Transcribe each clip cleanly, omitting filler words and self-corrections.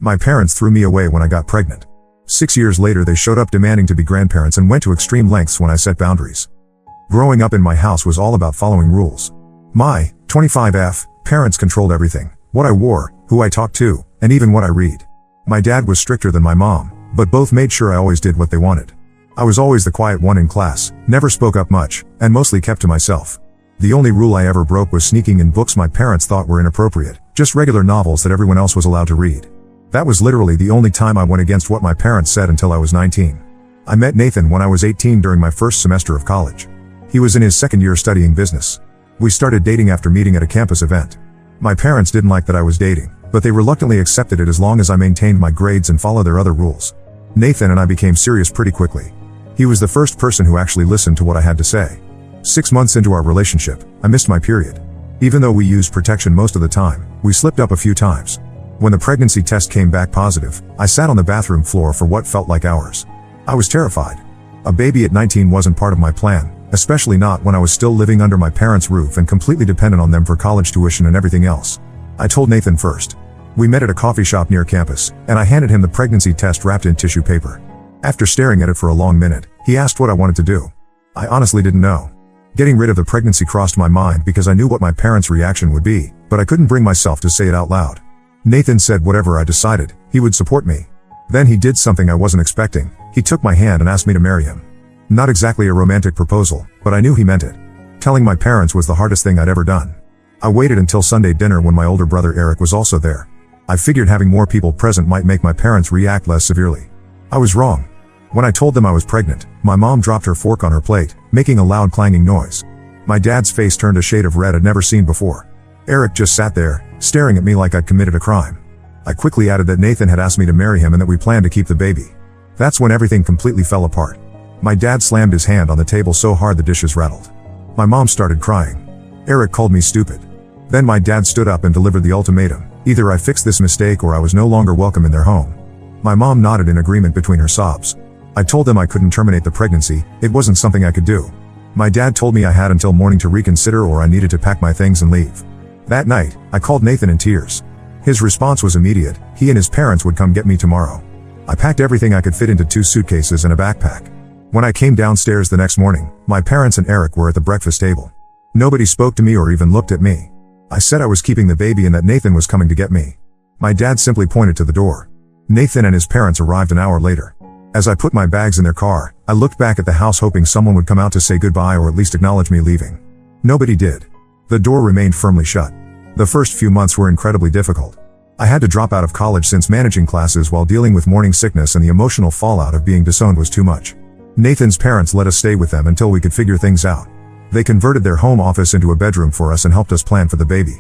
My parents threw me away when I got pregnant. 6 years later they showed up demanding to be grandparents and went to extreme lengths when I set boundaries. Growing up in my house was all about following rules. My 25F parents controlled everything: what I wore, who I talked to, and even what I read. My dad was stricter than my mom, but both made sure I always did what they wanted. I was always the quiet one in class, never spoke up much, and mostly kept to myself. The only rule I ever broke was sneaking in books my parents thought were inappropriate, just regular novels that everyone else was allowed to read. That was literally the only time I went against what my parents said until I was 19. I met Nathan when I was 18 during my first semester of college. He was in his second year studying business. We started dating after meeting at a campus event. My parents didn't like that I was dating, but they reluctantly accepted it as long as I maintained my grades and followed their other rules. Nathan and I became serious pretty quickly. He was the first person who actually listened to what I had to say. 6 months into our relationship, I missed my period. Even though we used protection most of the time, we slipped up a few times. When the pregnancy test came back positive, I sat on the bathroom floor for what felt like hours. I was terrified. A baby at 19 wasn't part of my plan, especially not when I was still living under my parents' roof and completely dependent on them for college tuition and everything else. I told Nathan first. We met at a coffee shop near campus, and I handed him the pregnancy test wrapped in tissue paper. After staring at it for a long minute, he asked what I wanted to do. I honestly didn't know. Getting rid of the pregnancy crossed my mind because I knew what my parents' reaction would be, but I couldn't bring myself to say it out loud. Nathan said whatever I decided, he would support me. Then he did something I wasn't expecting. He took my hand and asked me to marry him. Not exactly a romantic proposal, but I knew he meant it. Telling my parents was the hardest thing I'd ever done. I waited until Sunday dinner when my older brother Eric was also there. I figured having more people present might make my parents react less severely. I was wrong. When I told them I was pregnant, my mom dropped her fork on her plate, making a loud clanging noise. My dad's face turned a shade of red I'd never seen before. Eric just sat there, staring at me like I'd committed a crime. I quickly added that Nathan had asked me to marry him and that we planned to keep the baby. That's when everything completely fell apart. My dad slammed his hand on the table so hard the dishes rattled. My mom started crying. Eric called me stupid. Then my dad stood up and delivered the ultimatum: either I fixed this mistake or I was no longer welcome in their home. My mom nodded in agreement between her sobs. I told them I couldn't terminate the pregnancy, it wasn't something I could do. My dad told me I had until morning to reconsider or I needed to pack my things and leave. That night, I called Nathan in tears. His response was immediate: he and his parents would come get me tomorrow. I packed everything I could fit into 2 suitcases and a backpack. When I came downstairs the next morning, my parents and Eric were at the breakfast table. Nobody spoke to me or even looked at me. I said I was keeping the baby and that Nathan was coming to get me. My dad simply pointed to the door. Nathan and his parents arrived an hour later. As I put my bags in their car, I looked back at the house hoping someone would come out to say goodbye or at least acknowledge me leaving. Nobody did. The door remained firmly shut. The first few months were incredibly difficult. I had to drop out of college since managing classes while dealing with morning sickness and the emotional fallout of being disowned was too much. Nathan's parents let us stay with them until we could figure things out. They converted their home office into a bedroom for us and helped us plan for the baby.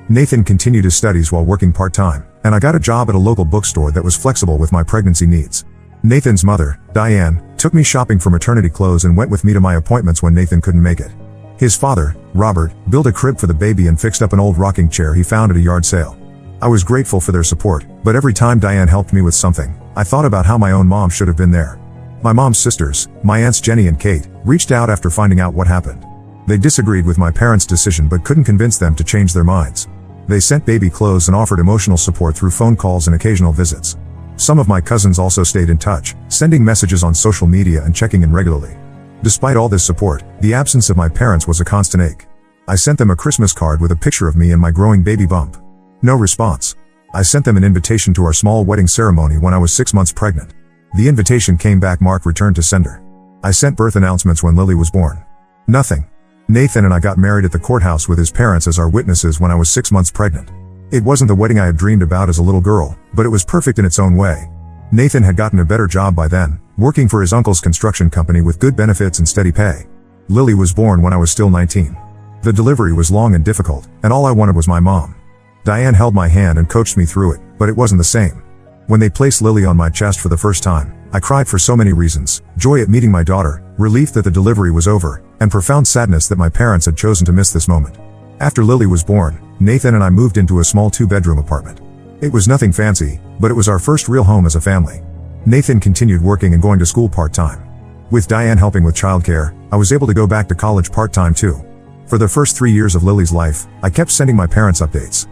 Nathan continued his studies while working part-time, and I got a job at a local bookstore that was flexible with my pregnancy needs. Nathan's mother, Diane, took me shopping for maternity clothes and went with me to my appointments when Nathan couldn't make it. His father, Robert, built a crib for the baby and fixed up an old rocking chair he found at a yard sale. I was grateful for their support, but every time Diane helped me with something, I thought about how my own mom should have been there. My mom's sisters, my aunts Jenny and Kate, reached out after finding out what happened. They disagreed with my parents' decision but couldn't convince them to change their minds. They sent baby clothes and offered emotional support through phone calls and occasional visits. Some of my cousins also stayed in touch, sending messages on social media and checking in regularly. Despite all this support, the absence of my parents was a constant ache. I sent them a Christmas card with a picture of me and my growing baby bump. No response. I sent them an invitation to our small wedding ceremony when I was 6 months pregnant. The invitation came back marked returned to sender. I sent birth announcements when Lily was born. Nothing. Nathan and I got married at the courthouse with his parents as our witnesses when I was 6 months pregnant. It wasn't the wedding I had dreamed about as a little girl, but it was perfect in its own way. Nathan had gotten a better job by then, working for his uncle's construction company with good benefits and steady pay. Lily was born when I was still 19. The delivery was long and difficult, and all I wanted was my mom. Diane held my hand and coached me through it, but it wasn't the same. When they placed Lily on my chest for the first time, I cried for so many reasons: joy at meeting my daughter, relief that the delivery was over, and profound sadness that my parents had chosen to miss this moment. After Lily was born, Nathan and I moved into a small 2-bedroom apartment. It was nothing fancy, but it was our first real home as a family. Nathan continued working and going to school part-time. With Diane helping with childcare, I was able to go back to college part-time too. For the first 3 years of Lily's life, I kept sending my parents updates.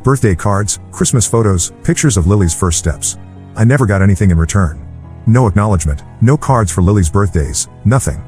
Birthday cards, Christmas photos, pictures of Lily's first steps. I never got anything in return. No acknowledgement, no cards for Lily's birthdays, nothing.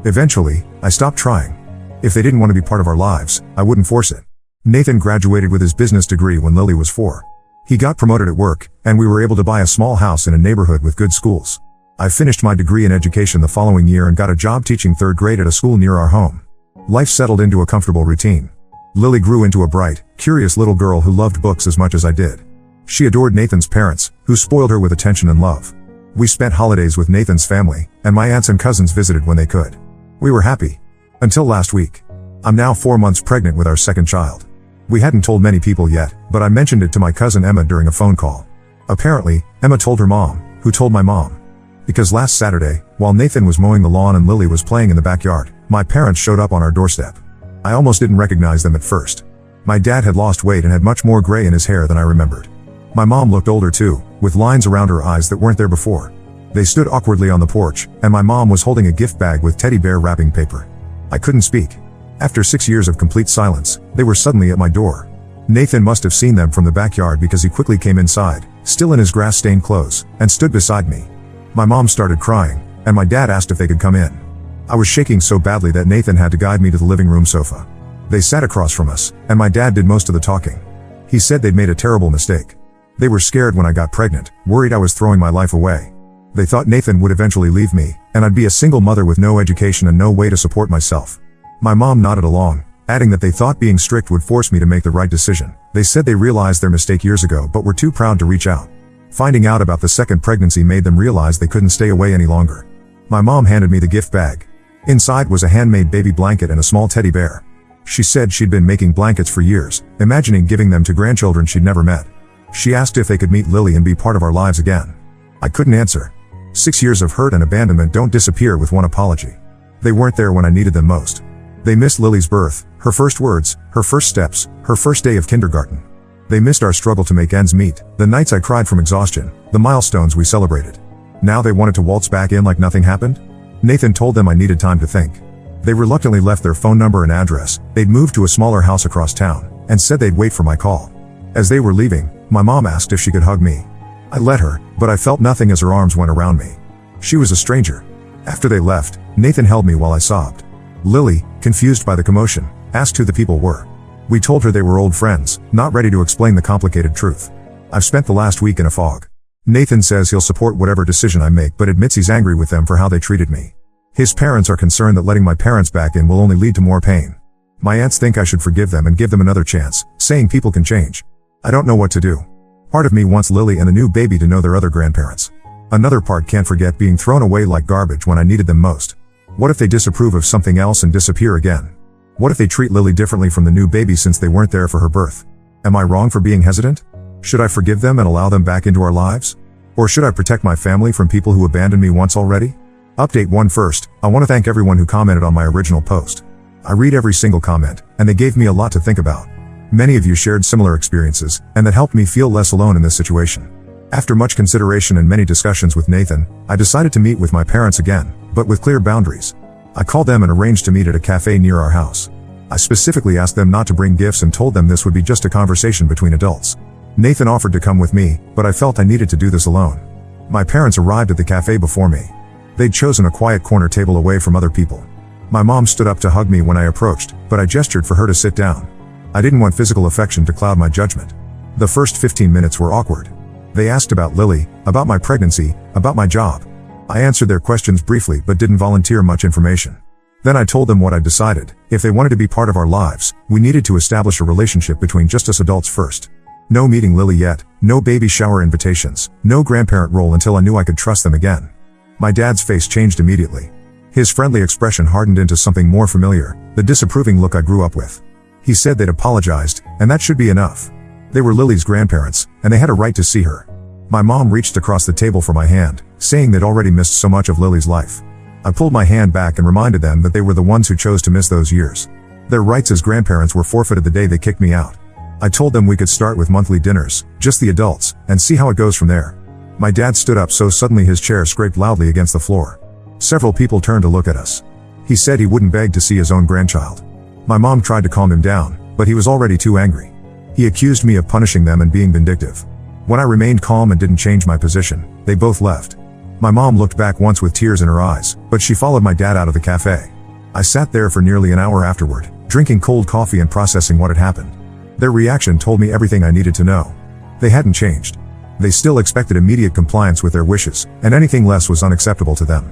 Eventually, I stopped trying. If they didn't want to be part of our lives, I wouldn't force it. Nathan graduated with his business degree when Lily was 4. He got promoted at work, and we were able to buy a small house in a neighborhood with good schools. I finished my degree in education the following year and got a job teaching 3rd grade at a school near our home. Life settled into a comfortable routine. Lily grew into a bright, curious little girl who loved books as much as I did. She adored Nathan's parents, who spoiled her with attention and love. We spent holidays with Nathan's family, and my aunts and cousins visited when they could. We were happy. Until last week. I'm now 4 months pregnant with our second child. We hadn't told many people yet, but I mentioned it to my cousin Emma during a phone call. Apparently, Emma told her mom, who told my mom. Because last Saturday, while Nathan was mowing the lawn and Lily was playing in the backyard, my parents showed up on our doorstep. I almost didn't recognize them at first. My dad had lost weight and had much more gray in his hair than I remembered. My mom looked older too, with lines around her eyes that weren't there before. They stood awkwardly on the porch, and my mom was holding a gift bag with teddy bear wrapping paper. I couldn't speak. After 6 years of complete silence, they were suddenly at my door. Nathan must have seen them from the backyard because he quickly came inside, still in his grass-stained clothes, and stood beside me. My mom started crying, and my dad asked if they could come in. I was shaking so badly that Nathan had to guide me to the living room sofa. They sat across from us, and my dad did most of the talking. He said they'd made a terrible mistake. They were scared when I got pregnant, worried I was throwing my life away. They thought Nathan would eventually leave me, and I'd be a single mother with no education and no way to support myself. My mom nodded along, adding that they thought being strict would force me to make the right decision. They said they realized their mistake years ago but were too proud to reach out. Finding out about the second pregnancy made them realize they couldn't stay away any longer. My mom handed me the gift bag. Inside was a handmade baby blanket and a small teddy bear. She said she'd been making blankets for years, imagining giving them to grandchildren she'd never met. She asked if they could meet Lily and be part of our lives again. I couldn't answer. 6 years of hurt and abandonment don't disappear with one apology. They weren't there when I needed them most. They missed Lily's birth, her first words, her first steps, her first day of kindergarten. They missed our struggle to make ends meet, the nights I cried from exhaustion, the milestones we celebrated. Now they wanted to waltz back in like nothing happened? Nathan told them I needed time to think. They reluctantly left their phone number and address. They'd moved to a smaller house across town, and said they'd wait for my call. As they were leaving, my mom asked if she could hug me. I let her, but I felt nothing as her arms went around me. She was a stranger. After they left, Nathan held me while I sobbed. Lily, confused by the commotion, asked who the people were. We told her they were old friends, not ready to explain the complicated truth. I've spent the last week in a fog. Nathan says he'll support whatever decision I make but admits he's angry with them for how they treated me. His parents are concerned that letting my parents back in will only lead to more pain. My aunts think I should forgive them and give them another chance, saying people can change. I don't know what to do. Part of me wants Lily and the new baby to know their other grandparents. Another part can't forget being thrown away like garbage when I needed them most. What if they disapprove of something else and disappear again? What if they treat Lily differently from the new baby since they weren't there for her birth? Am I wrong for being hesitant? Should I forgive them and allow them back into our lives? Or should I protect my family from people who abandoned me once already? Update 1 first, I want to thank everyone who commented on my original post. I read every single comment, and they gave me a lot to think about. Many of you shared similar experiences, and that helped me feel less alone in this situation. After much consideration and many discussions with Nathan, I decided to meet with my parents again, but with clear boundaries. I called them and arranged to meet at a cafe near our house. I specifically asked them not to bring gifts and told them this would be just a conversation between adults. Nathan offered to come with me, but I felt I needed to do this alone. My parents arrived at the cafe before me. They'd chosen a quiet corner table away from other people. My mom stood up to hug me when I approached, but I gestured for her to sit down. I didn't want physical affection to cloud my judgment. The first 15 minutes were awkward. They asked about Lily, about my pregnancy, about my job. I answered their questions briefly but didn't volunteer much information. Then I told them what I decided. If they wanted to be part of our lives, we needed to establish a relationship between just us adults first. No meeting Lily yet, no baby shower invitations, no grandparent role until I knew I could trust them again. My dad's face changed immediately. His friendly expression hardened into something more familiar, the disapproving look I grew up with. He said they'd apologized, and that should be enough. They were Lily's grandparents, and they had a right to see her. My mom reached across the table for my hand, saying they'd already missed so much of Lily's life. I pulled my hand back and reminded them that they were the ones who chose to miss those years. Their rights as grandparents were forfeited the day they kicked me out. I told them we could start with monthly dinners, just the adults, and see how it goes from there. My dad stood up so suddenly his chair scraped loudly against the floor. Several people turned to look at us. He said he wouldn't beg to see his own grandchild. My mom tried to calm him down, but he was already too angry. He accused me of punishing them and being vindictive. When I remained calm and didn't change my position, they both left. My mom looked back once with tears in her eyes, but she followed my dad out of the cafe. I sat there for nearly an hour afterward, drinking cold coffee and processing what had happened. Their reaction told me everything I needed to know. They hadn't changed. They still expected immediate compliance with their wishes, and anything less was unacceptable to them.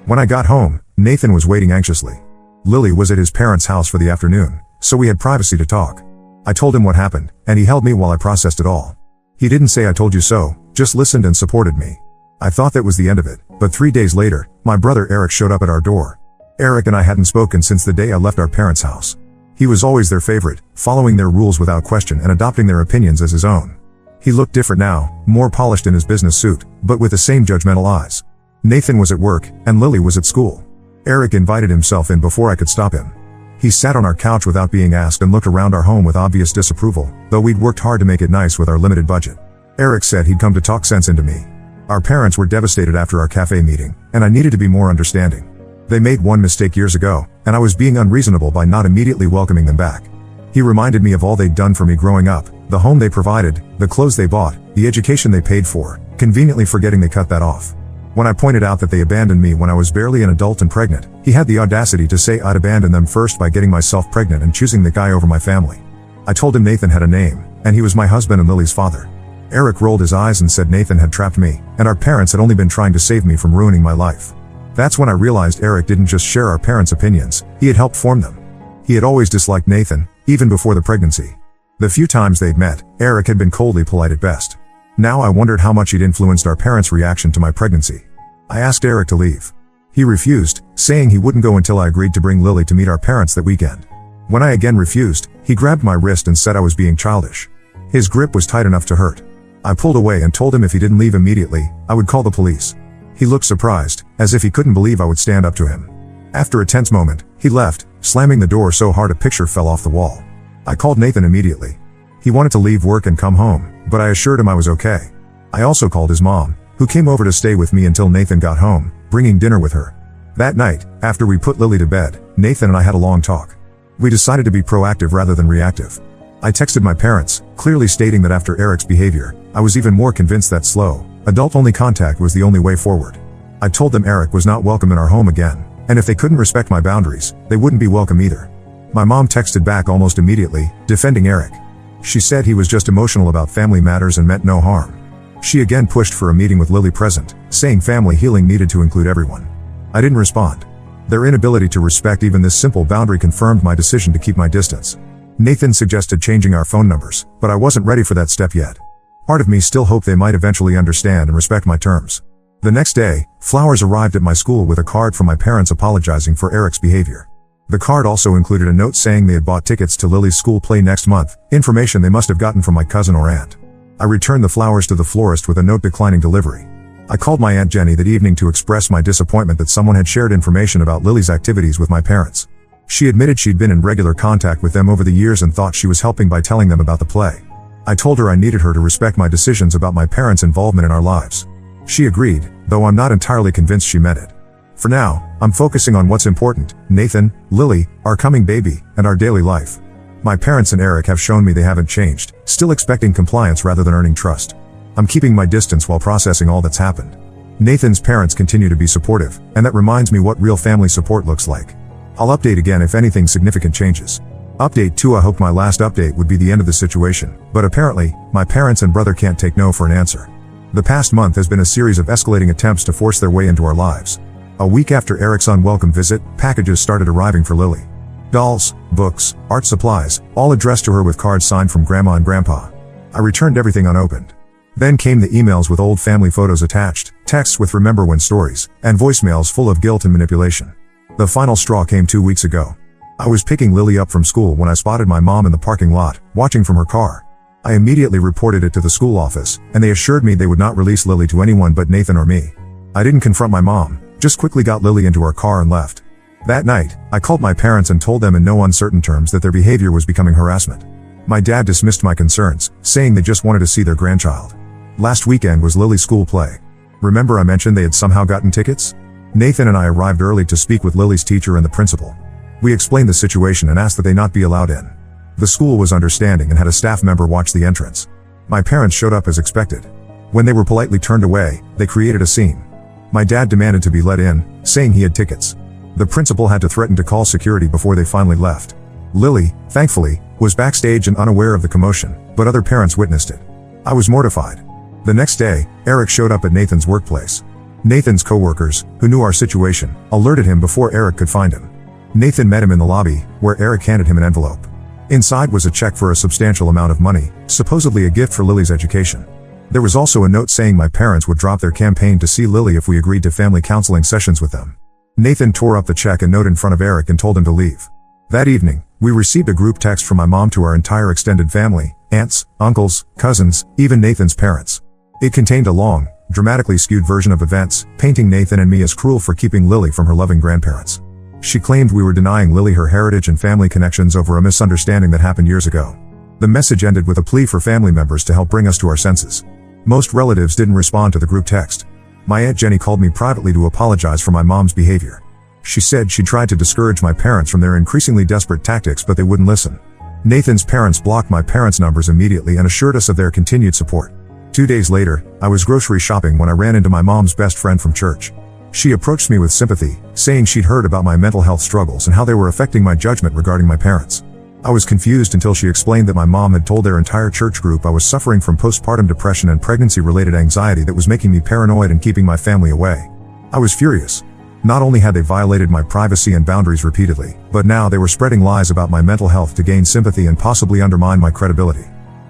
When I got home, Nathan was waiting anxiously. Lily was at his parents' house for the afternoon, so we had privacy to talk. I told him what happened, and he held me while I processed it all. He didn't say I told you so, just listened and supported me. I thought that was the end of it, but 3 days later, my brother Eric showed up at our door. Eric and I hadn't spoken since the day I left our parents' house. He was always their favorite, following their rules without question and adopting their opinions as his own. He looked different now, more polished in his business suit, but with the same judgmental eyes. Nathan was at work, and Lily was at school. Eric invited himself in before I could stop him. He sat on our couch without being asked and looked around our home with obvious disapproval, though we'd worked hard to make it nice with our limited budget. Eric said he'd come to talk sense into me. Our parents were devastated after our cafe meeting, and I needed to be more understanding. They made one mistake years ago, and I was being unreasonable by not immediately welcoming them back. He reminded me of all they'd done for me growing up, the home they provided, the clothes they bought, the education they paid for, conveniently forgetting they cut that off. When I pointed out that they abandoned me when I was barely an adult and pregnant, he had the audacity to say I'd abandoned them first by getting myself pregnant and choosing the guy over my family. I told him Nathan had a name, and he was my husband and Lily's father. Eric rolled his eyes and said Nathan had trapped me, and our parents had only been trying to save me from ruining my life. That's when I realized Eric didn't just share our parents' opinions, he had helped form them. He had always disliked Nathan, even before the pregnancy. The few times they'd met, Eric had been coldly polite at best. Now I wondered how much he'd influenced our parents' reaction to my pregnancy. I asked Eric to leave. He refused, saying he wouldn't go until I agreed to bring Lily to meet our parents that weekend. When I again refused, he grabbed my wrist and said I was being childish. His grip was tight enough to hurt. I pulled away and told him if he didn't leave immediately, I would call the police. He looked surprised, as if he couldn't believe I would stand up to him. After a tense moment, he left, slamming the door so hard a picture fell off the wall. I called Nathan immediately. He wanted to leave work and come home, but I assured him I was okay. I also called his mom, who came over to stay with me until Nathan got home, bringing dinner with her. That night, after we put Lily to bed, Nathan and I had a long talk. We decided to be proactive rather than reactive. I texted my parents, clearly stating that after Eric's behavior, I was even more convinced that slow, adult-only contact was the only way forward. I told them Eric was not welcome in our home again, and if they couldn't respect my boundaries, they wouldn't be welcome either. My mom texted back almost immediately, defending Eric. She said he was just emotional about family matters and meant no harm. She again pushed for a meeting with Lily present, saying family healing needed to include everyone. I didn't respond. Their inability to respect even this simple boundary confirmed my decision to keep my distance. Nathan suggested changing our phone numbers, but I wasn't ready for that step yet. Part of me still hoped they might eventually understand and respect my terms. The next day, flowers arrived at my school with a card from my parents apologizing for Eric's behavior. The card also included a note saying they had bought tickets to Lily's school play next month, information they must have gotten from my cousin or aunt. I returned the flowers to the florist with a note declining delivery. I called my Aunt Jenny that evening to express my disappointment that someone had shared information about Lily's activities with my parents. She admitted she'd been in regular contact with them over the years and thought she was helping by telling them about the play. I told her I needed her to respect my decisions about my parents' involvement in our lives. She agreed, though I'm not entirely convinced she meant it. For now, I'm focusing on what's important: Nathan, Lily, our coming baby, and our daily life. My parents and Eric have shown me they haven't changed, still expecting compliance rather than earning trust. I'm keeping my distance while processing all that's happened. Nathan's parents continue to be supportive, and that reminds me what real family support looks like. I'll update again if anything significant changes. Update 2: I hoped my last update would be the end of the situation, but apparently, my parents and brother can't take no for an answer. The past month has been a series of escalating attempts to force their way into our lives. A week after Eric's unwelcome visit, packages started arriving for Lily. Dolls, books, art supplies, all addressed to her with cards signed from Grandma and Grandpa. I returned everything unopened. Then came the emails with old family photos attached, texts with remember when stories, and voicemails full of guilt and manipulation. The final straw came 2 weeks ago. I was picking Lily up from school when I spotted my mom in the parking lot, watching from her car. I immediately reported it to the school office, and they assured me they would not release Lily to anyone but Nathan or me. I didn't confront my mom, just quickly got Lily into our car and left. That night, I called my parents and told them in no uncertain terms that their behavior was becoming harassment. My dad dismissed my concerns, saying they just wanted to see their grandchild. Last weekend was Lily's school play. Remember I mentioned they had somehow gotten tickets? Nathan and I arrived early to speak with Lily's teacher and the principal. We explained the situation and asked that they not be allowed in. The school was understanding and had a staff member watch the entrance. My parents showed up as expected. When they were politely turned away, they created a scene. My dad demanded to be let in, saying he had tickets. The principal had to threaten to call security before they finally left. Lily, thankfully, was backstage and unaware of the commotion, but other parents witnessed it. I was mortified. The next day, Eric showed up at Nathan's workplace. Nathan's co-workers, who knew our situation, alerted him before Eric could find him. Nathan met him in the lobby, where Eric handed him an envelope. Inside was a check for a substantial amount of money, supposedly a gift for Lily's education. There was also a note saying my parents would drop their campaign to see Lily if we agreed to family counseling sessions with them. Nathan tore up the check and note in front of Eric and told him to leave. That evening, we received a group text from my mom to our entire extended family, aunts, uncles, cousins, even Nathan's parents. It contained a long, dramatically skewed version of events, painting Nathan and me as cruel for keeping Lily from her loving grandparents. She claimed we were denying Lily her heritage and family connections over a misunderstanding that happened years ago. The message ended with a plea for family members to help bring us to our senses. Most relatives didn't respond to the group text. My Aunt Jenny called me privately to apologize for my mom's behavior. She said she tried to discourage my parents from their increasingly desperate tactics, but they wouldn't listen. Nathan's parents blocked my parents' numbers immediately and assured us of their continued support. 2 days later, I was grocery shopping when I ran into my mom's best friend from church. She approached me with sympathy, saying she'd heard about my mental health struggles and how they were affecting my judgment regarding my parents. I was confused until she explained that my mom had told their entire church group I was suffering from postpartum depression and pregnancy-related anxiety that was making me paranoid and keeping my family away. I was furious. Not only had they violated my privacy and boundaries repeatedly, but now they were spreading lies about my mental health to gain sympathy and possibly undermine my credibility.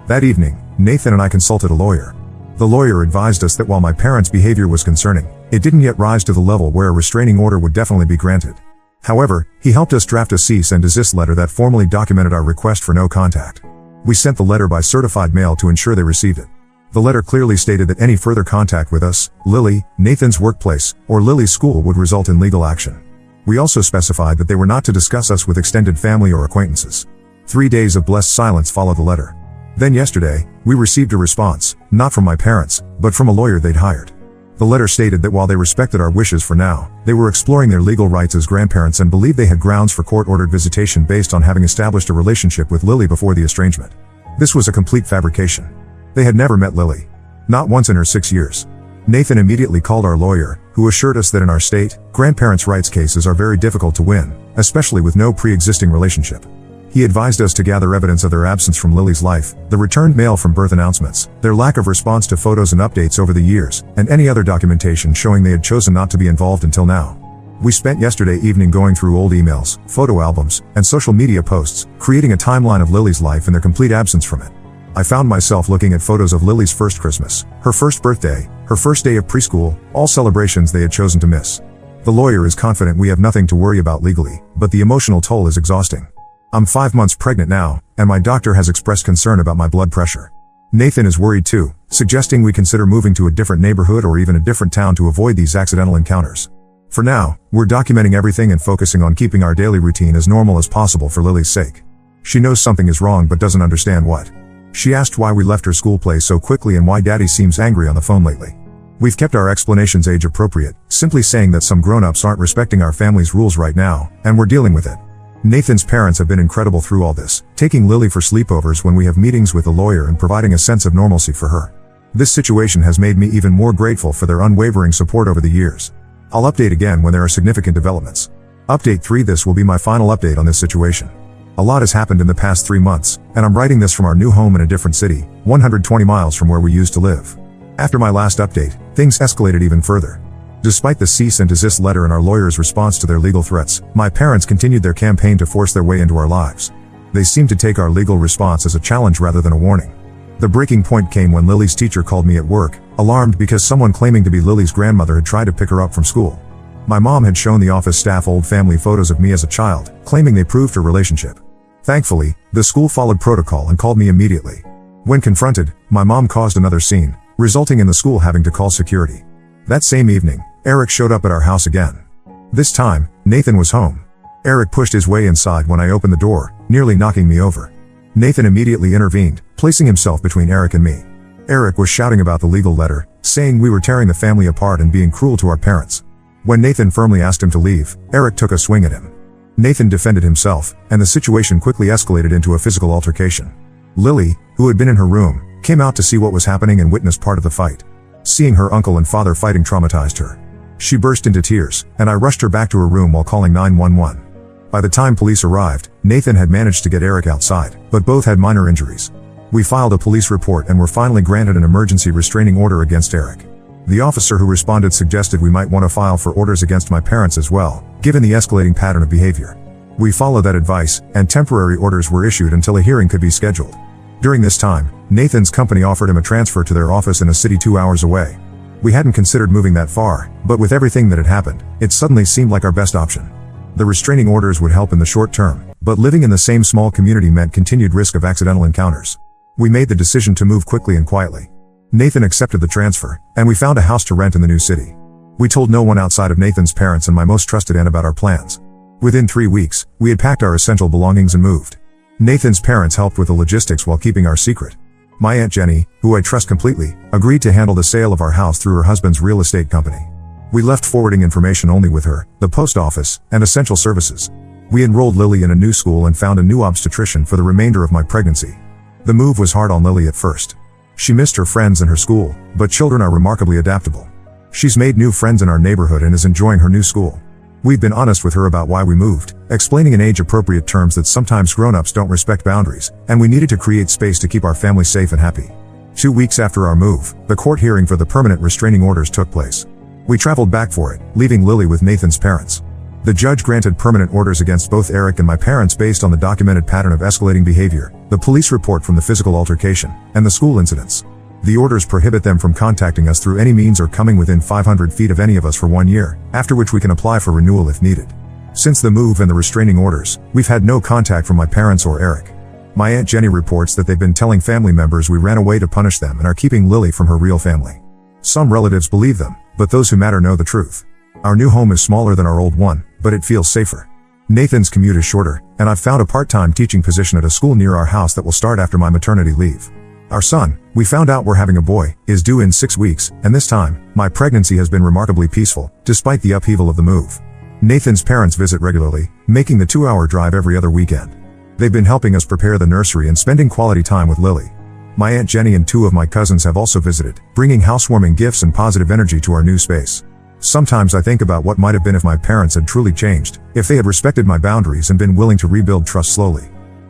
That evening, Nathan and I consulted a lawyer. The lawyer advised us that while my parents' behavior was concerning, it didn't yet rise to the level where a restraining order would definitely be granted. However, he helped us draft a cease and desist letter that formally documented our request for no contact. We sent the letter by certified mail to ensure they received it. The letter clearly stated that any further contact with us, Lily, Nathan's workplace, or Lily's school would result in legal action. We also specified that they were not to discuss us with extended family or acquaintances. 3 days of blessed silence followed the letter. Then yesterday, we received a response, not from my parents, but from a lawyer they'd hired. The letter stated that while they respected our wishes for now, they were exploring their legal rights as grandparents and believed they had grounds for court-ordered visitation based on having established a relationship with Lily before the estrangement. This was a complete fabrication. They had never met Lily. Not once in her 6 years. Nathan immediately called our lawyer, who assured us that in our state, grandparents' rights cases are very difficult to win, especially with no pre-existing relationship. He advised us to gather evidence of their absence from Lily's life, the returned mail from birth announcements, their lack of response to photos and updates over the years, and any other documentation showing they had chosen not to be involved until now. We spent yesterday evening going through old emails, photo albums, and social media posts, creating a timeline of Lily's life and their complete absence from it. I found myself looking at photos of Lily's first Christmas, her first birthday, her first day of preschool, all celebrations they had chosen to miss. The lawyer is confident we have nothing to worry about legally, but the emotional toll is exhausting. I'm 5 months pregnant now, and my doctor has expressed concern about my blood pressure. Nathan is worried too, suggesting we consider moving to a different neighborhood or even a different town to avoid these accidental encounters. For now, we're documenting everything and focusing on keeping our daily routine as normal as possible for Lily's sake. She knows something is wrong but doesn't understand what. She asked why we left her school place so quickly and why Daddy seems angry on the phone lately. We've kept our explanations age appropriate, simply saying that some grown-ups aren't respecting our family's rules right now, and we're dealing with it. Nathan's parents have been incredible through all this, taking Lily for sleepovers when we have meetings with the lawyer and providing a sense of normalcy for her. This situation has made me even more grateful for their unwavering support over the years. I'll update again when there are significant developments. Update 3. This will be my final update on this situation. A lot has happened in the past 3 months, and I'm writing this from our new home in a different city, 120 miles from where we used to live. After my last update, things escalated even further. Despite the cease and desist letter and our lawyer's response to their legal threats, my parents continued their campaign to force their way into our lives. They seemed to take our legal response as a challenge rather than a warning. The breaking point came when Lily's teacher called me at work, alarmed because someone claiming to be Lily's grandmother had tried to pick her up from school. My mom had shown the office staff old family photos of me as a child, claiming they proved her relationship. Thankfully, the school followed protocol and called me immediately. When confronted, my mom caused another scene, resulting in the school having to call security. That same evening, Eric showed up at our house again. This time, Nathan was home. Eric pushed his way inside when I opened the door, nearly knocking me over. Nathan immediately intervened, placing himself between Eric and me. Eric was shouting about the legal letter, saying we were tearing the family apart and being cruel to our parents. When Nathan firmly asked him to leave, Eric took a swing at him. Nathan defended himself, and the situation quickly escalated into a physical altercation. Lily, who had been in her room, came out to see what was happening and witnessed part of the fight. Seeing her uncle and father fighting traumatized her. She burst into tears, and I rushed her back to her room while calling 911. By the time police arrived, Nathan had managed to get Eric outside, but both had minor injuries. We filed a police report and were finally granted an emergency restraining order against Eric. The officer who responded suggested we might want to file for orders against my parents as well, given the escalating pattern of behavior. We followed that advice, and temporary orders were issued until a hearing could be scheduled. During this time, Nathan's company offered him a transfer to their office in a city 2 hours away. We hadn't considered moving that far, but with everything that had happened, it suddenly seemed like our best option. The restraining orders would help in the short term, but living in the same small community meant continued risk of accidental encounters. We made the decision to move quickly and quietly. Nathan accepted the transfer, and we found a house to rent in the new city. We told no one outside of Nathan's parents and my most trusted aunt about our plans. Within 3 weeks, we had packed our essential belongings and moved. Nathan's parents helped with the logistics while keeping our secret. My Aunt Jenny, who I trust completely, agreed to handle the sale of our house through her husband's real estate company. We left forwarding information only with her, the post office, and essential services. We enrolled Lily in a new school and found a new obstetrician for the remainder of my pregnancy. The move was hard on Lily at first. She missed her friends and her school, but children are remarkably adaptable. She's made new friends in our neighborhood and is enjoying her new school. We've been honest with her about why we moved, explaining in age-appropriate terms that sometimes grown-ups don't respect boundaries, and we needed to create space to keep our family safe and happy. 2 weeks after our move, the court hearing for the permanent restraining orders took place. We traveled back for it, leaving Lily with Nathan's parents. The judge granted permanent orders against both Eric and my parents based on the documented pattern of escalating behavior, the police report from the physical altercation, and the school incidents. The orders prohibit them from contacting us through any means or coming within 500 feet of any of us for 1 year, after which we can apply for renewal if needed. Since the move and the restraining orders, we've had no contact from my parents or Eric. My Aunt Jenny reports that they've been telling family members we ran away to punish them and are keeping Lily from her real family. Some relatives believe them, but those who matter know the truth. Our new home is smaller than our old one, but it feels safer. Nathan's commute is shorter, and I've found a part-time teaching position at a school near our house that will start after my maternity leave. Our son, we found out we're having a boy, is due in 6 weeks, and this time, my pregnancy has been remarkably peaceful, despite the upheaval of the move. Nathan's parents visit regularly, making the 2-hour drive every other weekend. They've been helping us prepare the nursery and spending quality time with Lily. My Aunt Jenny and 2 of my cousins have also visited, bringing housewarming gifts and positive energy to our new space. Sometimes I think about what might have been if my parents had truly changed, if they had respected my boundaries and been willing to rebuild trust slowly.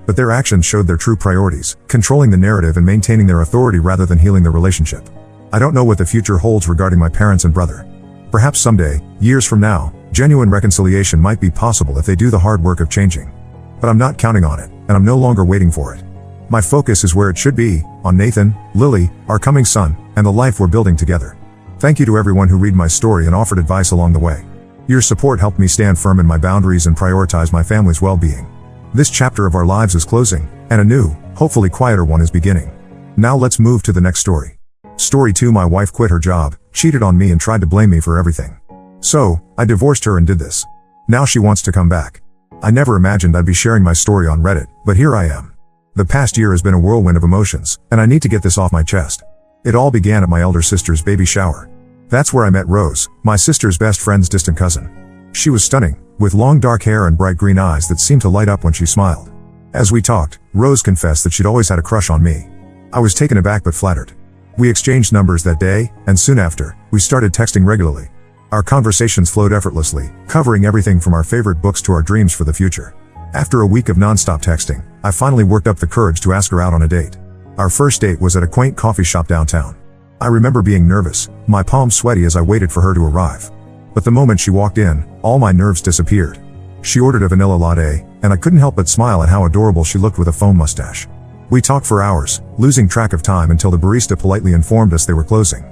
But their actions showed their true priorities, controlling the narrative and maintaining their authority rather than healing the relationship. I don't know what the future holds regarding my parents and brother. Perhaps someday, years from now, genuine reconciliation might be possible if they do the hard work of changing. But I'm not counting on it, and I'm no longer waiting for it. My focus is where it should be, on Nathan, Lily, our coming son, and the life we're building together. Thank you to everyone who read my story and offered advice along the way. Your support helped me stand firm in my boundaries and prioritize my family's well-being. This chapter of our lives is closing, and a new, hopefully quieter one is beginning. Now let's move to the next story. Story 2. My wife quit her job, cheated on me and tried to blame me for everything. So, I divorced her and did this. Now she wants to come back. I never imagined I'd be sharing my story on Reddit, but here I am. The past year has been a whirlwind of emotions, and I need to get this off my chest. It all began at my elder sister's baby shower. That's where I met Rose, my sister's best friend's distant cousin. She was stunning, with long dark hair and bright green eyes that seemed to light up when she smiled. As we talked, Rose confessed that she'd always had a crush on me. I was taken aback but flattered. We exchanged numbers that day, and soon after, we started texting regularly. Our conversations flowed effortlessly, covering everything from our favorite books to our dreams for the future. After a week of non-stop texting, I finally worked up the courage to ask her out on a date. Our first date was at a quaint coffee shop downtown. I remember being nervous, my palms sweaty as I waited for her to arrive. But the moment she walked in, all my nerves disappeared. She ordered a vanilla latte, and I couldn't help but smile at how adorable she looked with a foam mustache. We talked for hours, losing track of time until the barista politely informed us they were closing.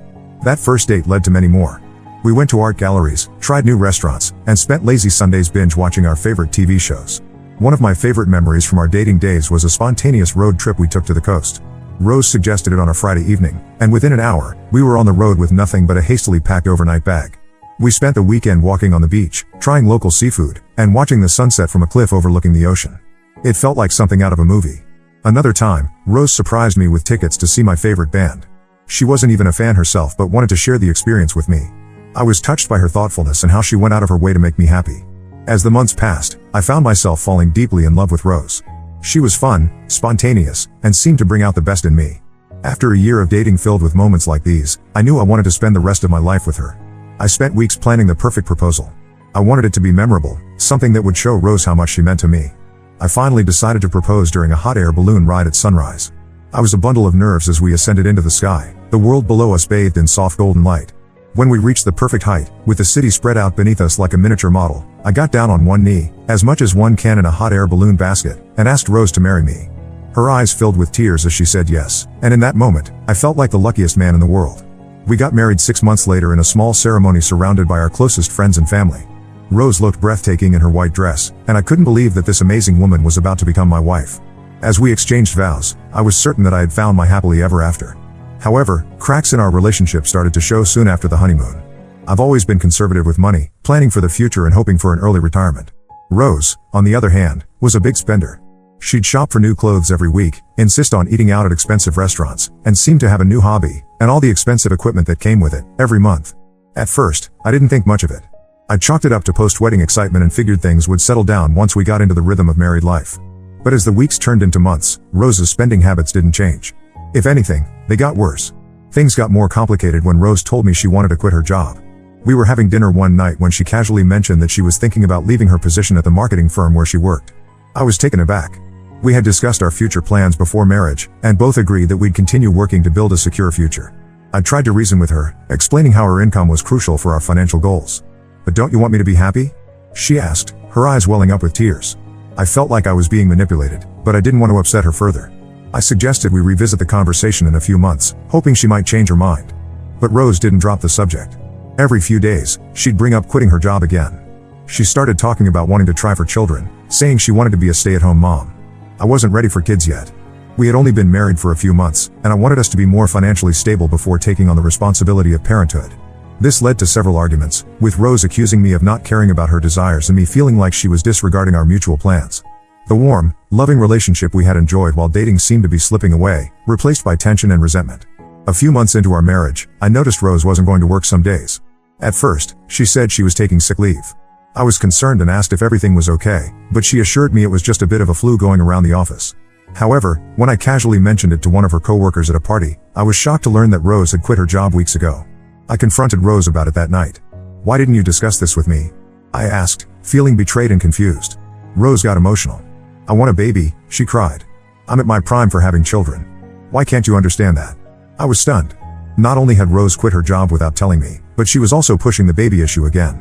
That first date led to many more. We went to art galleries, tried new restaurants, and spent lazy Sundays binge watching our favorite TV shows. One of my favorite memories from our dating days was a spontaneous road trip we took to the coast. Rose suggested it on a Friday evening, and within an hour, we were on the road with nothing but a hastily packed overnight bag. We spent the weekend walking on the beach, trying local seafood, and watching the sunset from a cliff overlooking the ocean. It felt like something out of a movie. Another time, Rose surprised me with tickets to see my favorite band. She wasn't even a fan herself but wanted to share the experience with me. I was touched by her thoughtfulness and how she went out of her way to make me happy. As the months passed, I found myself falling deeply in love with Rose. She was fun, spontaneous, and seemed to bring out the best in me. After a year of dating filled with moments like these, I knew I wanted to spend the rest of my life with her. I spent weeks planning the perfect proposal. I wanted it to be memorable, something that would show Rose how much she meant to me. I finally decided to propose during a hot air balloon ride at sunrise. I was a bundle of nerves as we ascended into the sky, the world below us bathed in soft golden light. When we reached the perfect height, with the city spread out beneath us like a miniature model, I got down on one knee, as much as one can in a hot air balloon basket, and asked Rose to marry me. Her eyes filled with tears as she said yes, and in that moment, I felt like the luckiest man in the world. We got married 6 months later in a small ceremony surrounded by our closest friends and family. Rose looked breathtaking in her white dress, and I couldn't believe that this amazing woman was about to become my wife. As we exchanged vows, I was certain that I had found my happily ever after. However, cracks in our relationship started to show soon after the honeymoon. I've always been conservative with money, planning for the future and hoping for an early retirement. Rose, on the other hand, was a big spender. She'd shop for new clothes every week, insist on eating out at expensive restaurants, and seemed to have a new hobby, and all the expensive equipment that came with it, every month. At first, I didn't think much of it. I chalked it up to post-wedding excitement and figured things would settle down once we got into the rhythm of married life. But as the weeks turned into months, Rose's spending habits didn't change. If anything, they got worse. Things got more complicated when Rose told me she wanted to quit her job. We were having dinner one night when she casually mentioned that she was thinking about leaving her position at the marketing firm where she worked. I was taken aback. We had discussed our future plans before marriage, and both agreed that we'd continue working to build a secure future. I tried to reason with her, explaining how her income was crucial for our financial goals. "But don't you want me to be happy?" she asked, her eyes welling up with tears. I felt like I was being manipulated, but I didn't want to upset her further. I suggested we revisit the conversation in a few months, hoping she might change her mind. But Rose didn't drop the subject. Every few days, she'd bring up quitting her job again. She started talking about wanting to try for children, saying she wanted to be a stay-at-home mom. I wasn't ready for kids yet. We had only been married for a few months, and I wanted us to be more financially stable before taking on the responsibility of parenthood. This led to several arguments, with Rose accusing me of not caring about her desires and me feeling like she was disregarding our mutual plans. The warm, loving relationship we had enjoyed while dating seemed to be slipping away, replaced by tension and resentment. A few months into our marriage, I noticed Rose wasn't going to work some days. At first, she said she was taking sick leave. I was concerned and asked if everything was okay, but she assured me it was just a bit of a flu going around the office. However, when I casually mentioned it to one of her coworkers at a party, I was shocked to learn that Rose had quit her job weeks ago. I confronted Rose about it that night. "Why didn't you discuss this with me?" I asked, feeling betrayed and confused. Rose got emotional. "I want a baby," she cried. "I'm at my prime for having children. Why can't you understand that?" I was stunned. Not only had Rose quit her job without telling me, but she was also pushing the baby issue again.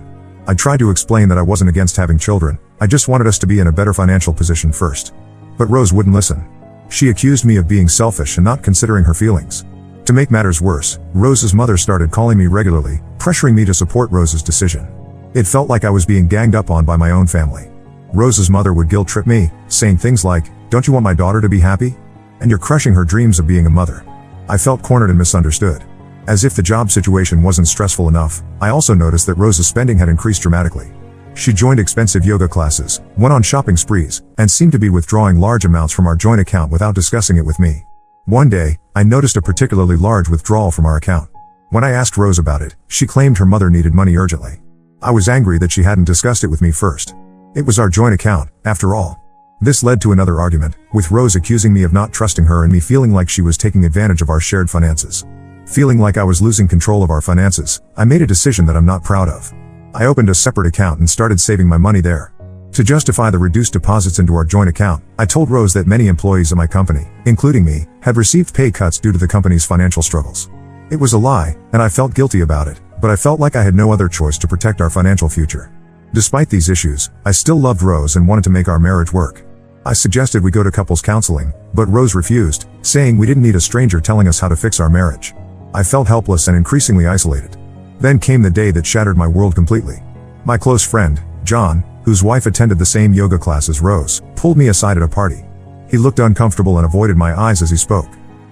I tried to explain that I wasn't against having children, I just wanted us to be in a better financial position first. But Rose wouldn't listen. She accused me of being selfish and not considering her feelings. To make matters worse, Rose's mother started calling me regularly, pressuring me to support Rose's decision. It felt like I was being ganged up on by my own family. Rose's mother would guilt-trip me, saying things like, "Don't you want my daughter to be happy? And you're crushing her dreams of being a mother." I felt cornered and misunderstood. As if the job situation wasn't stressful enough, I also noticed that Rose's spending had increased dramatically. She joined expensive yoga classes, went on shopping sprees, and seemed to be withdrawing large amounts from our joint account without discussing it with me. One day, I noticed a particularly large withdrawal from our account. When I asked Rose about it, she claimed her mother needed money urgently. I was angry that she hadn't discussed it with me first. It was our joint account, after all. This led to another argument, with Rose accusing me of not trusting her and me feeling like she was taking advantage of our shared finances. Feeling like I was losing control of our finances, I made a decision that I'm not proud of. I opened a separate account and started saving my money there. To justify the reduced deposits into our joint account, I told Rose that many employees at my company, including me, had received pay cuts due to the company's financial struggles. It was a lie, and I felt guilty about it, but I felt like I had no other choice to protect our financial future. Despite these issues, I still loved Rose and wanted to make our marriage work. I suggested we go to couples counseling, but Rose refused, saying we didn't need a stranger telling us how to fix our marriage. I felt helpless and increasingly isolated. Then came the day that shattered my world completely. My close friend, John, whose wife attended the same yoga class as Rose, pulled me aside at a party. He looked uncomfortable and avoided my eyes as he spoke.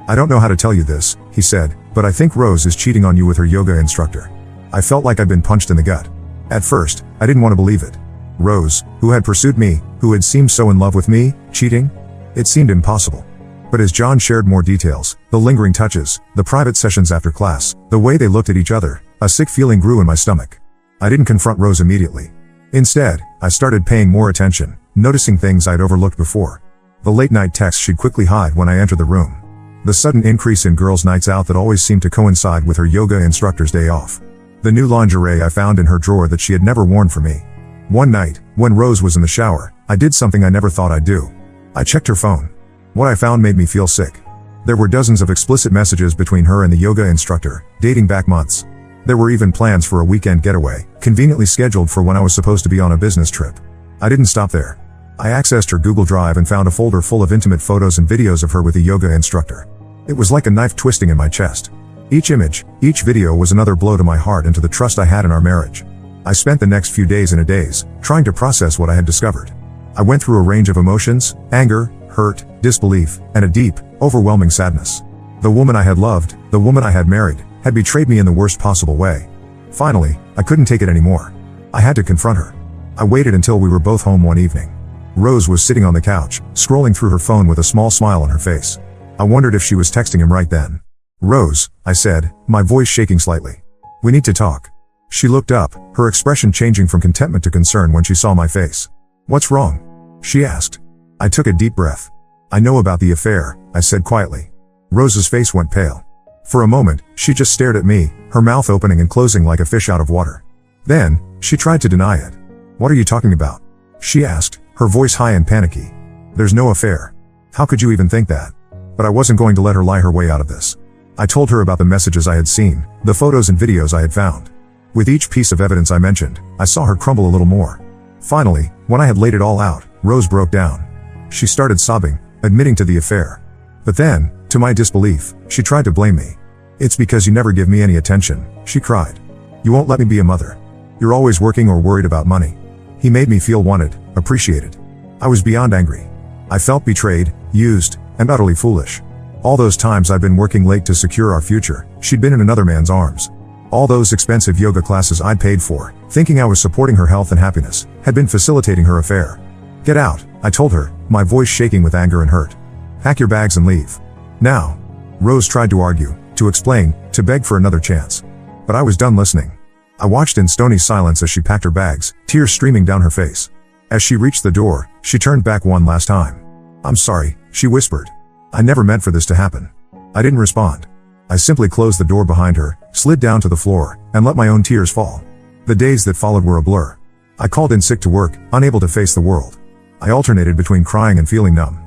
"I don't know how to tell you this," he said, "but I think Rose is cheating on you with her yoga instructor." I felt like I'd been punched in the gut. At first, I didn't want to believe it. Rose, who had pursued me, who had seemed so in love with me, cheating? It seemed impossible. But as John shared more details, the lingering touches, the private sessions after class, the way they looked at each other, a sick feeling grew in my stomach. I didn't confront Rose immediately. Instead, I started paying more attention, noticing things I'd overlooked before. The late-night texts she'd quickly hide when I entered the room. The sudden increase in girls' nights out that always seemed to coincide with her yoga instructor's day off. The new lingerie I found in her drawer that she had never worn for me. One night, when Rose was in the shower, I did something I never thought I'd do. I checked her phone. What I found made me feel sick. There were dozens of explicit messages between her and the yoga instructor, dating back months. There were even plans for a weekend getaway, conveniently scheduled for when I was supposed to be on a business trip. I didn't stop there. I accessed her Google Drive and found a folder full of intimate photos and videos of her with the yoga instructor. It was like a knife twisting in my chest. Each image, each video was another blow to my heart and to the trust I had in our marriage. I spent the next few days in a daze, trying to process what I had discovered. I went through a range of emotions: anger, hurt, disbelief, and a deep, overwhelming sadness. The woman I had loved, the woman I had married, had betrayed me in the worst possible way. Finally, I couldn't take it anymore. I had to confront her. I waited until we were both home one evening. Rose was sitting on the couch, scrolling through her phone with a small smile on her face. I wondered if she was texting him right then. "Rose," I said, my voice shaking slightly. "We need to talk." She looked up, her expression changing from contentment to concern when she saw my face. "What's wrong?" she asked. I took a deep breath. "I know about the affair," I said quietly. Rose's face went pale. For a moment, she just stared at me, her mouth opening and closing like a fish out of water. Then, she tried to deny it. "What are you talking about?" she asked, her voice high and panicky. "There's no affair. How could you even think that?" But I wasn't going to let her lie her way out of this. I told her about the messages I had seen, the photos and videos I had found. With each piece of evidence I mentioned, I saw her crumble a little more. Finally, when I had laid it all out, Rose broke down. She started sobbing, admitting to the affair. But then, to my disbelief, she tried to blame me. "It's because you never give me any attention," she cried. "You won't let me be a mother. You're always working or worried about money." He made me feel wanted, appreciated. I was beyond angry. I felt betrayed, used, and utterly foolish. All those times I'd been working late to secure our future, she'd been in another man's arms. All those expensive yoga classes I'd paid for, thinking I was supporting her health and happiness, had been facilitating her affair. "Get out," I told her, my voice shaking with anger and hurt. "Pack your bags and leave. Now." Rose tried to argue, to explain, to beg for another chance. But I was done listening. I watched in stony silence as she packed her bags, tears streaming down her face. As she reached the door, she turned back one last time. "I'm sorry," she whispered. "I never meant for this to happen." I didn't respond. I simply closed the door behind her, slid down to the floor, and let my own tears fall. The days that followed were a blur. I called in sick to work, unable to face the world. I alternated between crying and feeling numb.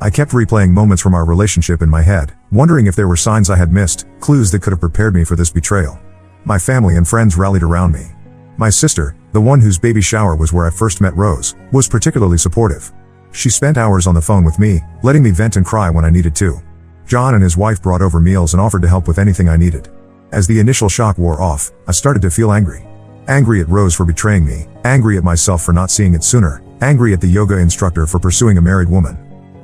I kept replaying moments from our relationship in my head, wondering if there were signs I had missed, clues that could have prepared me for this betrayal. My family and friends rallied around me. My sister, the one whose baby shower was where I first met Rose, was particularly supportive. She spent hours on the phone with me, letting me vent and cry when I needed to. John and his wife brought over meals and offered to help with anything I needed. As the initial shock wore off, I started to feel angry. Angry at Rose for betraying me, angry at myself for not seeing it sooner, angry at the yoga instructor for pursuing a married woman.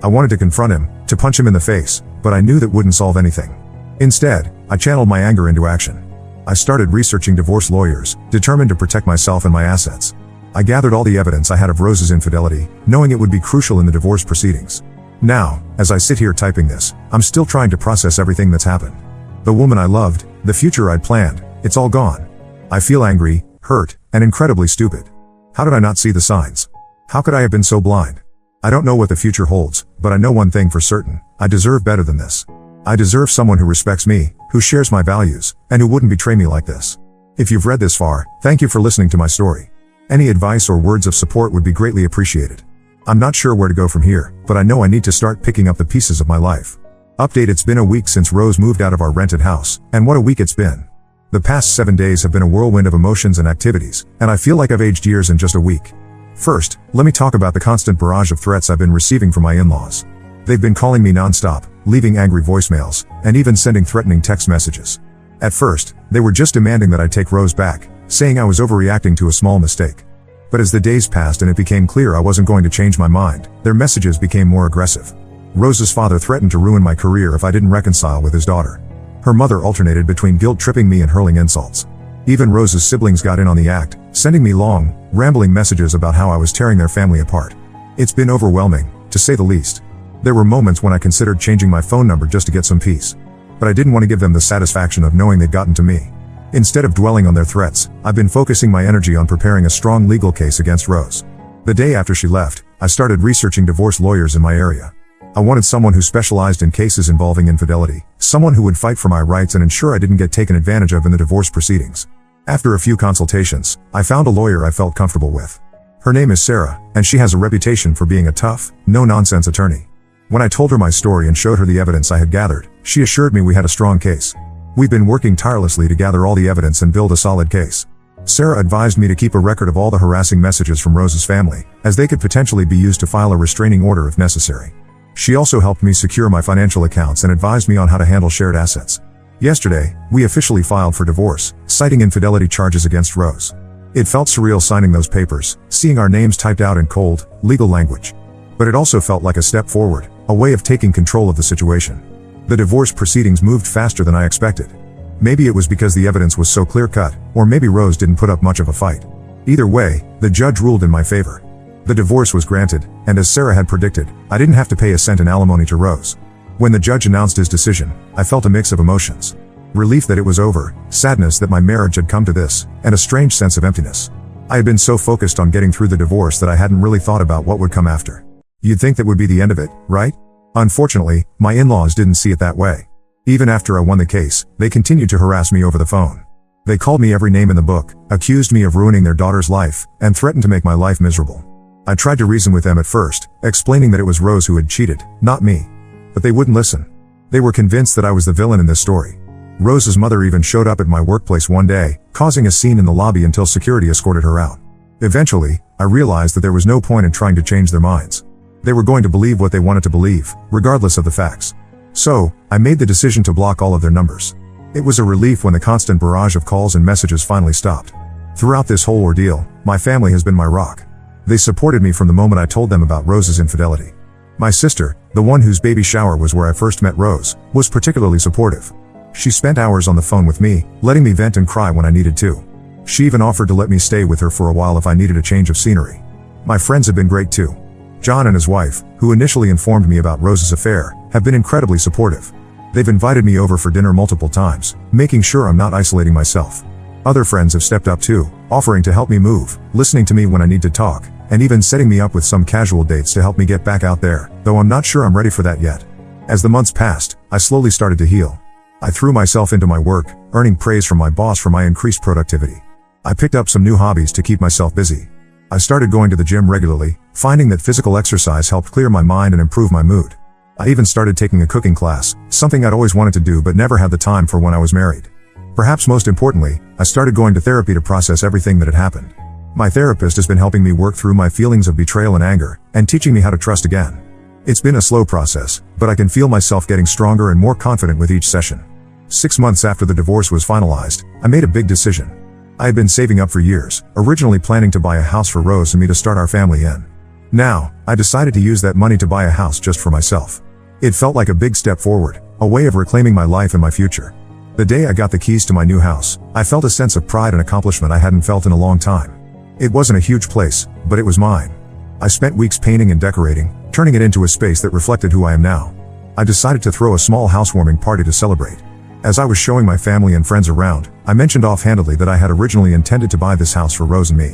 I wanted to confront him, to punch him in the face, but I knew that wouldn't solve anything. Instead, I channeled my anger into action. I started researching divorce lawyers, determined to protect myself and my assets. I gathered all the evidence I had of Rose's infidelity, knowing it would be crucial in the divorce proceedings. Now, as I sit here typing this, I'm still trying to process everything that's happened. The woman I loved, the future I'd planned, it's all gone. I feel angry, hurt, and incredibly stupid. How did I not see the signs? How could I have been so blind? I don't know what the future holds, but I know one thing for certain: I deserve better than this. I deserve someone who respects me, who shares my values, and who wouldn't betray me like this. If you've read this far, thank you for listening to my story. Any advice or words of support would be greatly appreciated. I'm not sure where to go from here, but I know I need to start picking up the pieces of my life. Update: it's been a week since Rose moved out of our rented house, and what a week it's been. The past 7 days have been a whirlwind of emotions and activities, and I feel like I've aged years in just a week. First, let me talk about the constant barrage of threats I've been receiving from my in-laws. They've been calling me non-stop, leaving angry voicemails, and even sending threatening text messages. At first, they were just demanding that I take Rose back, saying I was overreacting to a small mistake. But as the days passed and it became clear I wasn't going to change my mind, their messages became more aggressive. Rose's father threatened to ruin my career if I didn't reconcile with his daughter. Her mother alternated between guilt-tripping me and hurling insults. Even Rose's siblings got in on the act, sending me long, rambling messages about how I was tearing their family apart. It's been overwhelming, to say the least. There were moments when I considered changing my phone number just to get some peace. But I didn't want to give them the satisfaction of knowing they'd gotten to me. Instead of dwelling on their threats, I've been focusing my energy on preparing a strong legal case against Rose. The day after she left, I started researching divorce lawyers in my area. I wanted someone who specialized in cases involving infidelity, someone who would fight for my rights and ensure I didn't get taken advantage of in the divorce proceedings. After a few consultations, I found a lawyer I felt comfortable with. Her name is Sarah, and she has a reputation for being a tough, no-nonsense attorney. When I told her my story and showed her the evidence I had gathered, she assured me we had a strong case. We've been working tirelessly to gather all the evidence and build a solid case. Sarah advised me to keep a record of all the harassing messages from Rose's family, as they could potentially be used to file a restraining order if necessary. She also helped me secure my financial accounts and advised me on how to handle shared assets. Yesterday, we officially filed for divorce, citing infidelity charges against Rose. It felt surreal signing those papers, seeing our names typed out in cold, legal language. But it also felt like a step forward, a way of taking control of the situation. The divorce proceedings moved faster than I expected. Maybe it was because the evidence was so clear-cut, or maybe Rose didn't put up much of a fight. Either way, the judge ruled in my favor. The divorce was granted, and as Sarah had predicted, I didn't have to pay a cent in alimony to Rose. When the judge announced his decision, I felt a mix of emotions. Relief that it was over, sadness that my marriage had come to this, and a strange sense of emptiness. I had been so focused on getting through the divorce that I hadn't really thought about what would come after. You'd think that would be the end of it, right? Unfortunately, my in-laws didn't see it that way. Even after I won the case, they continued to harass me over the phone. They called me every name in the book, accused me of ruining their daughter's life, and threatened to make my life miserable. I tried to reason with them at first, explaining that it was Rose who had cheated, not me. But they wouldn't listen. They were convinced that I was the villain in this story. Rose's mother even showed up at my workplace one day, causing a scene in the lobby until security escorted her out. Eventually, I realized that there was no point in trying to change their minds. They were going to believe what they wanted to believe, regardless of the facts. So, I made the decision to block all of their numbers. It was a relief when the constant barrage of calls and messages finally stopped. Throughout this whole ordeal, my family has been my rock. They supported me from the moment I told them about Rose's infidelity. My sister, the one whose baby shower was where I first met Rose, was particularly supportive. She spent hours on the phone with me, letting me vent and cry when I needed to. She even offered to let me stay with her for a while if I needed a change of scenery. My friends have been great too. John and his wife, who initially informed me about Rose's affair, have been incredibly supportive. They've invited me over for dinner multiple times, making sure I'm not isolating myself. Other friends have stepped up too, offering to help me move, listening to me when I need to talk, and even setting me up with some casual dates to help me get back out there, though I'm not sure I'm ready for that yet. As the months passed, I slowly started to heal. I threw myself into my work, earning praise from my boss for my increased productivity. I picked up some new hobbies to keep myself busy. I started going to the gym regularly, finding that physical exercise helped clear my mind and improve my mood. I even started taking a cooking class, something I'd always wanted to do but never had the time for when I was married. Perhaps most importantly, I started going to therapy to process everything that had happened. My therapist has been helping me work through my feelings of betrayal and anger, and teaching me how to trust again. It's been a slow process, but I can feel myself getting stronger and more confident with each session. 6 months after the divorce was finalized, I made a big decision. I had been saving up for years, originally planning to buy a house for Rose and me to start our family in. Now, I decided to use that money to buy a house just for myself. It felt like a big step forward, a way of reclaiming my life and my future. The day I got the keys to my new house, I felt a sense of pride and accomplishment I hadn't felt in a long time. It wasn't a huge place, but it was mine. I spent weeks painting and decorating, turning it into a space that reflected who I am now. I decided to throw a small housewarming party to celebrate. As I was showing my family and friends around, I mentioned offhandedly that I had originally intended to buy this house for Rose and me.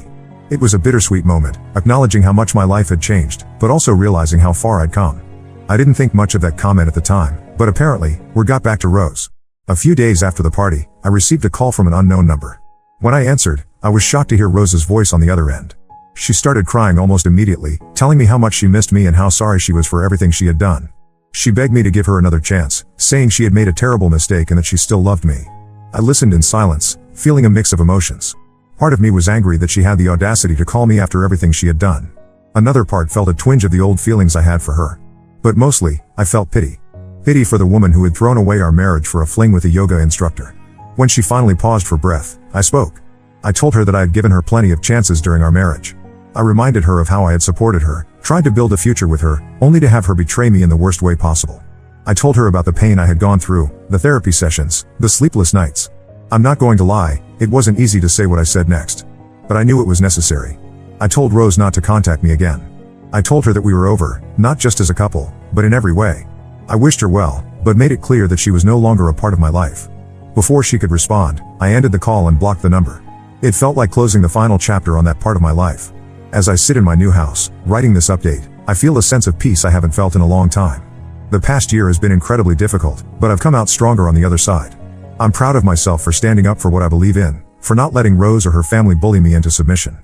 It was a bittersweet moment, acknowledging how much my life had changed, but also realizing how far I'd come. I didn't think much of that comment at the time, but apparently, word got back to Rose. A few days after the party, I received a call from an unknown number. When I answered, I was shocked to hear Rose's voice on the other end. She started crying almost immediately, telling me how much she missed me and how sorry she was for everything she had done. She begged me to give her another chance, saying she had made a terrible mistake and that she still loved me. I listened in silence, feeling a mix of emotions. Part of me was angry that she had the audacity to call me after everything she had done. Another part felt a twinge of the old feelings I had for her. But mostly, I felt pity. Pity for the woman who had thrown away our marriage for a fling with a yoga instructor. When she finally paused for breath, I spoke. I told her that I had given her plenty of chances during our marriage. I reminded her of how I had supported her, tried to build a future with her, only to have her betray me in the worst way possible. I told her about the pain I had gone through, the therapy sessions, the sleepless nights. I'm not going to lie, it wasn't easy to say what I said next. But I knew it was necessary. I told Rose not to contact me again. I told her that we were over, not just as a couple, but in every way. I wished her well, but made it clear that she was no longer a part of my life. Before she could respond, I ended the call and blocked the number. It felt like closing the final chapter on that part of my life. As I sit in my new house, writing this update, I feel a sense of peace I haven't felt in a long time. The past year has been incredibly difficult, but I've come out stronger on the other side. I'm proud of myself for standing up for what I believe in, for not letting Rose or her family bully me into submission.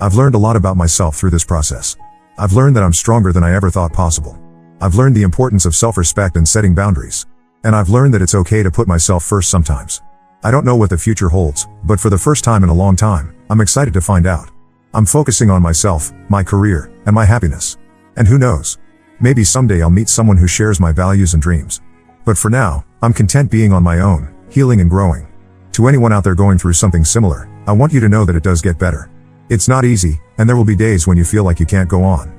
I've learned a lot about myself through this process. I've learned that I'm stronger than I ever thought possible. I've learned the importance of self-respect and setting boundaries. And I've learned that it's okay to put myself first sometimes. I don't know what the future holds, but for the first time in a long time, I'm excited to find out. I'm focusing on myself, my career, and my happiness. And who knows? Maybe someday I'll meet someone who shares my values and dreams. But for now, I'm content being on my own, healing and growing. To anyone out there going through something similar, I want you to know that it does get better. It's not easy, and there will be days when you feel like you can't go on.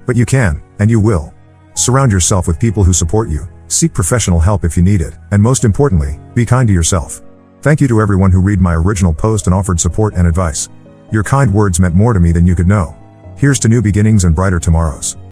But you can, and you will. Surround yourself with people who support you, seek professional help if you need it, and most importantly, be kind to yourself. Thank you to everyone who read my original post and offered support and advice. Your kind words meant more to me than you could know. Here's to new beginnings and brighter tomorrows.